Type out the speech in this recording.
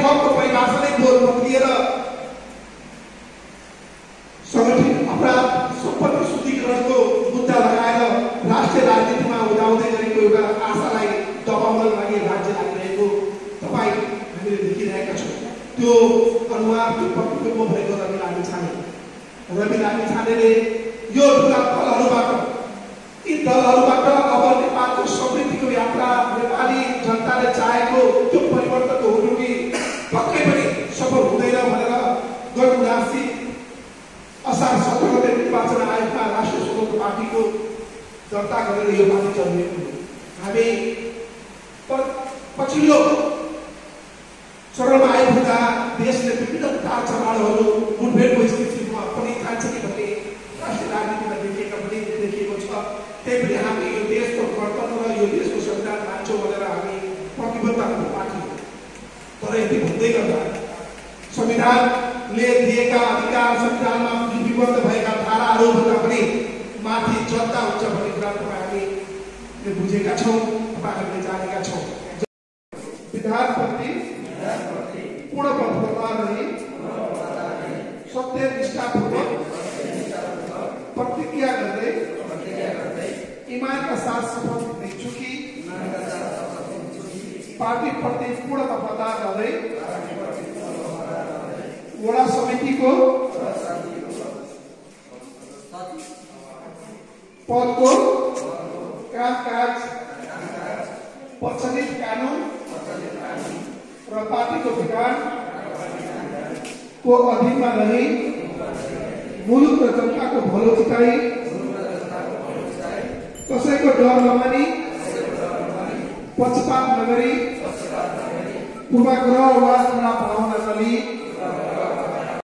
ठगको परिभाषा नै लिएर संगठित अपराध सम्पत्ति शुद्धिकरणको मुद्दा लगाएर राष्ट्रिय राजनीतिमा उदाउँदै गरेको एउटा आशालाई दबाउनको लागि राज्य लागिरहेको तपाईँ हामीले देखिरहेका छौँ। त्यो अनुहार त्यो प्रतिबिम्ब भएको रवि लामिछानेले यो ठुला दलहरूबाट यी दलहरूबाट अब नेपालको समृद्धिको यात्रा नेपाली जनताले चाहेको त्यो परिवर्तन हुनु कि पक्कै पनि सफल हुँदैन भनेर गर्नुदासी असार 17 गते निर्वाचन आयोगमा राष्ट्रिय स्वतन्त्र पार्टीको दर्ता गरेर यो पार्टी चल्नेको हो। हामी पछिल्लो चरणमा आइपुग्दा देशले विभिन्न उतार चढावहरू मुठभेडको स्थितिमा पनि जान्छ कि भन्ने राष्ट्रिय राजनीतिमा देखिएको छ। त्यही पनि हामी यो देशको गणतन्त्र र यो देशको संविधान मान्छौँ भनेर हामी प्रतिबद्धताको पार्टी हो। तर यति भन्दै गर्दा संविधानले दिएका अधिकार संविधानमा लिपिबद्ध भएका धाराहरूभन्दा पनि माथि जनता हुन्छ भन्ने कुरा हामीले बुझेका छौँ, तपाईँहरूले जानेका छौँ। विधानप्रति पूर्ण पक्षपात रही सत्यनिष्ठापूर्वक प्रतिज्ञा गर्दै ईमानका साथ शपथ लिन्छु कि पार्टी प्रति पूर्ण वफादार रहँदै वडा समितिको पदको कामकाज प्रचलित कानून र पार्टीको विधानको अधीनमा रही मुलुक र जनताको भलो चिताई कसैको डर नमानी पक्षपात नगरी पूर्वाग्रह वा भावना नलिई